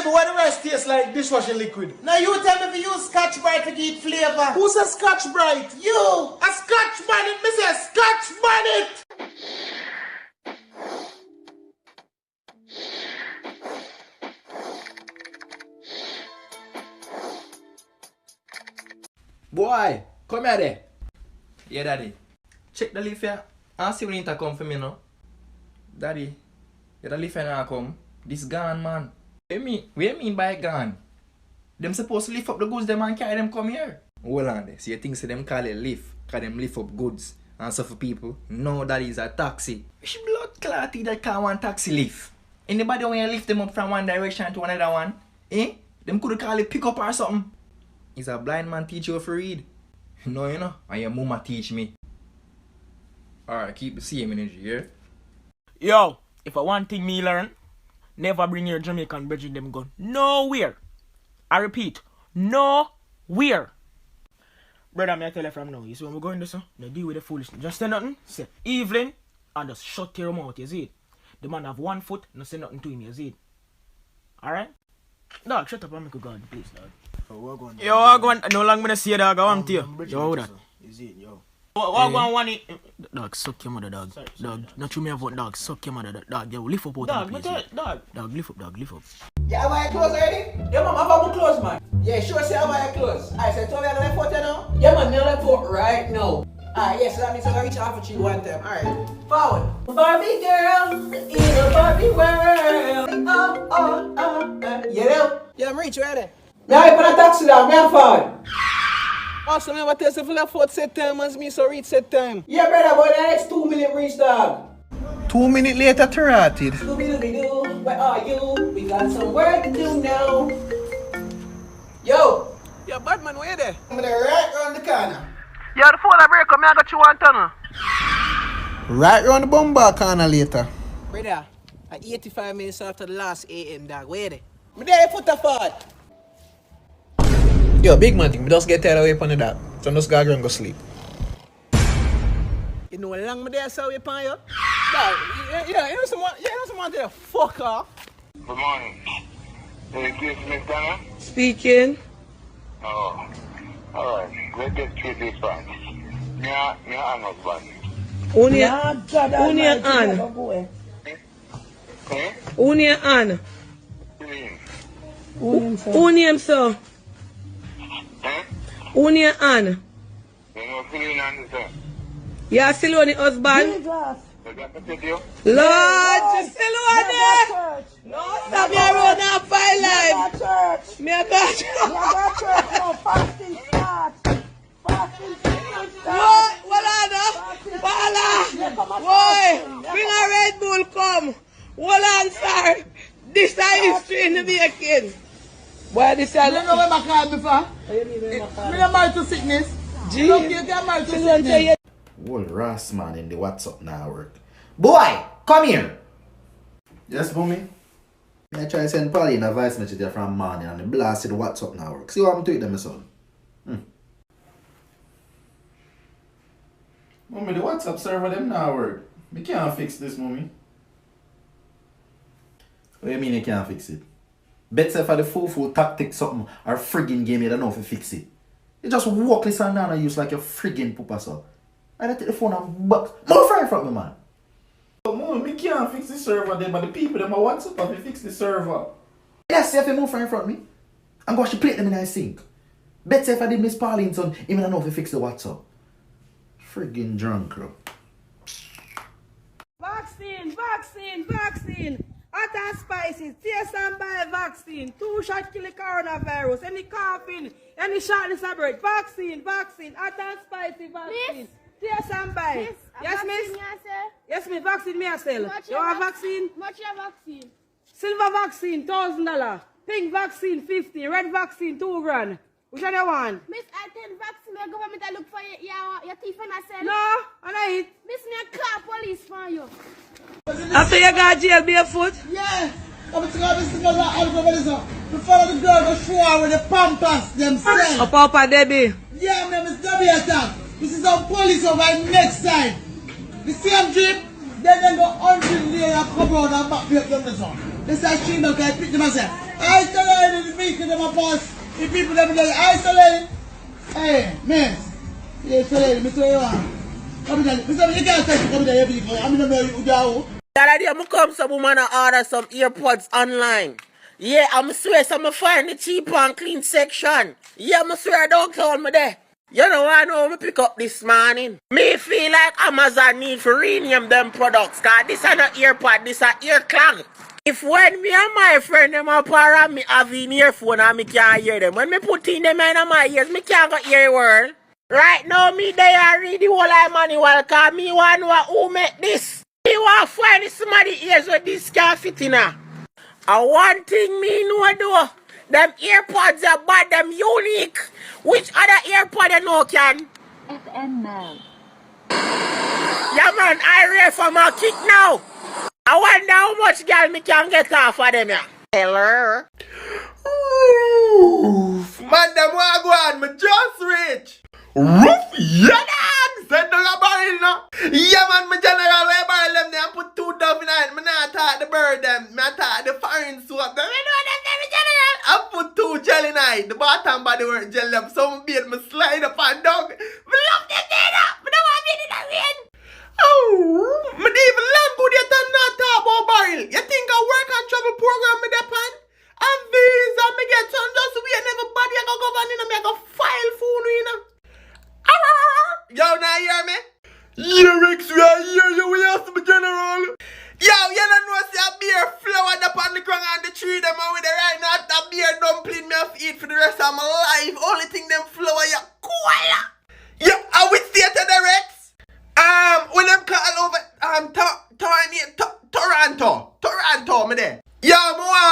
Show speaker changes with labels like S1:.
S1: me why the rest tastes like dishwashing liquid.
S2: Now you tell me if you use Scotch Brite to get flavor.
S1: Who says Scotch Brite?
S2: You!
S1: A Scotch bonnet, me say Scotch bonnet!
S3: Boy, come here there. Yeah, daddy. Check the leaf here. I see when it come for me now. Daddy, yeah, the leaf here now come. This gone, man. What you mean by gone? Them supposed to lift up the goods them and carry them come here. Hold on there. So you think so them call it lift? Cause them lift up goods and stuff for people? No, that is a taxi. Which blood clotty that can't want taxi lift? Anybody when you lift them up from one direction to another one? Eh? Them could call it pick up or something. Is a blind man teach you how to read? No, you know. And your mama teach me. Alright, keep the same energy, yeah?
S4: Yo, if I one thing me learn, never bring your Jamaican brethren them gun. Nowhere. I repeat, nowhere. Brother, me I tell you from now, you see when we go in this, no deal with the foolishness. Just say nothing, say evening, and just shut your mouth, you see it? The man have 1 foot, no say nothing to him, you see it? Alright? Dog, shut up and make a god, please, dog. Yo, I go on, no long when I see a dog, I want to you. Yo, hold that.
S2: Is it, yo?
S4: What go on one it? Dog, suck your mother, dog. Sorry, dog, not you me have one dog, suck your mother, dog. Yo, lift up out of the place. Dog, lift up, dog, lift up.
S2: Yeah, have I clothes already?
S4: Yeah, man, I have my clothes, man.
S2: Yeah, sure, say have I clothes. Alright, so tell me I'm gonna put you now?
S4: Yeah, man, me on the port right now.
S2: Alright, yes, so that means I'm gonna reach out for you one time. Alright, forward.
S4: Barbie girl in a Barbie world.
S2: You know? Yeah, I'm reach ready.
S4: Me I put a taxi dog, me a forward.
S2: Also, me have a test if you left set time as me, so reach set time.
S4: Yeah, brother, but the next 2 minutes reach, dog.
S1: 2 minutes later, Tarated.
S4: Scooby-Dooby-Doo, where are you? We got some work to do now. Yo!
S2: Yeah, bad man, where you there? I'm there right around the corner.
S4: Yeah, the phone I break up, me I got you one tunnel.
S1: Right round the bumper corner later.
S2: Brother, at 85 minutes after the last AM, dog, where you there? Me there, put a forward.
S1: Yo, big man thing, me just get tired away from the dog. So I'm just gonna go and go sleep.
S2: You know how long me there so we pan you? Dog, you know someone there, fuck off.
S5: Good morning. Is this Miss Donna?
S6: Speaking.
S5: Oh, alright. Let's get straight this one. Me and husband.
S6: Uni an.
S5: Eh?
S6: Uni an.
S5: Clean.
S6: Uni him so.
S5: Eh?
S6: Uni an.
S5: You know clean and the
S6: You still on the husband?
S5: You got to take you?
S6: Lord, you still on it? No, stop your road and file life. Me a got church.
S7: No, fasting start. Fasting start.
S6: What on now? Bala. Boy, bring a Red Bull come. Hold on, sir. This is history in the making. Boy, this is...
S1: You know where my car before? Me not married to sickness.
S6: Gee.
S1: Look, you get married to sickness.
S8: Whole Ross man in the WhatsApp now work. Boy, come here. Yes, mommy. I try to send Pauline a voice message there from morning and the blasted WhatsApp now work. See what I'm doing them, my son. Mommy, the WhatsApp server them now work. Me can't fix this, mommy. What do you mean you can't fix it? Bet say for the full tactic something or friggin' game you don't know if you fix it. You just walk this and down and use like a friggin' pooper so. I take the phone and box. More fire from me, man. Oh, mom, me can't fix the server then, but the people them are WhatsApp have to fix the server. Yes, if you move in front of me, I'm going to plate them in the sink. Bet say if I did Miss Pauline's son, even I know if you fix the WhatsApp. Friggin' drunk, bro.
S6: Vaccine. Hot and spicy. Taste and buy vaccine. 2 shots kill the coronavirus. Any coughing, any shortness of breath. Vaccine. Hot and spicy vaccine. Taste and buy. Yes, miss? Yes, miss. Vaccine me I sell. You want vaccine?
S7: Much your vaccine?
S6: Silver vaccine, $1,000. Pink vaccine, 50. Red vaccine, 2 grand. Which one you want?
S7: Miss, I take vaccine. The government I look for your teeth and I sell.
S6: No, I don't eat.
S7: Miss, me a call police for you.
S6: After you got jail barefoot?
S1: Yeah. I'm to go this is all over this. We follow the girl go show her with the pampas themselves.
S6: Oh, Papa Debbie.
S1: Yeah, man, Miss Debbie attack. This is some police over next side. The same drip, then they go 100 there and come around and back up them this one. This is a stream that I pick them myself. Isolated the vehicle them a pass. The people them there isolated. Hey, man. Yeah, isolated. Me tell you what. Come here. You can't take it. Come here, vehicle. I don't know who you are.
S2: The other day, I come some woman and order some earpods online. Yeah, I'm swear some find the cheap and clean section. Yeah, I swear don't tell me there. You know I know me pick up this morning. Me feel like Amazon need to rename them products. Cause this is not earpod, this is ear clog. If when me and my friend them up around me have an earphone and me can't hear them. When me put in them in my ears, me can't go hear a word. Right now me they are read the whole of manual cause me want to know who make this. Me want to find somebody ears where this can fit in her. And one thing me know though, them earpods are bad, them unique. Which other earpod you know can?
S9: FN man.
S2: Yeah man, I ready for my kick now. I wonder how much girl me can get off of them, yeah. Hello?
S3: Oof. Man, them want go on, me just rich. Roof, yeah, dog. Send down a barrel now. Yeah, man, my general, where barrel them there and put 2 dove in it. Me not talk the bird them. Me talk the foreign swap them. You know them, them general. I put 2 gel in it. The bottom body work gel them. So me beat me slide up and dog. Me love them there now. Me don't want to be in the rain. Oh, me don't even learn good yet and not talk about barrel. You think I work and travel program me depend? And visa me get some just wait and everybody I go govern in and me I go file phone you know. Yo, now hear me? Yeah, Rex, we are here. You will ask me general. Yo, you don't know see a beer flowered up on the ground and the tree them and with the right now that beer dumpling me have eat for the rest of my life. Only thing them flower you cool. Yeah, I will stay to the Rex. When them call over Toronto, me there. Yo, more.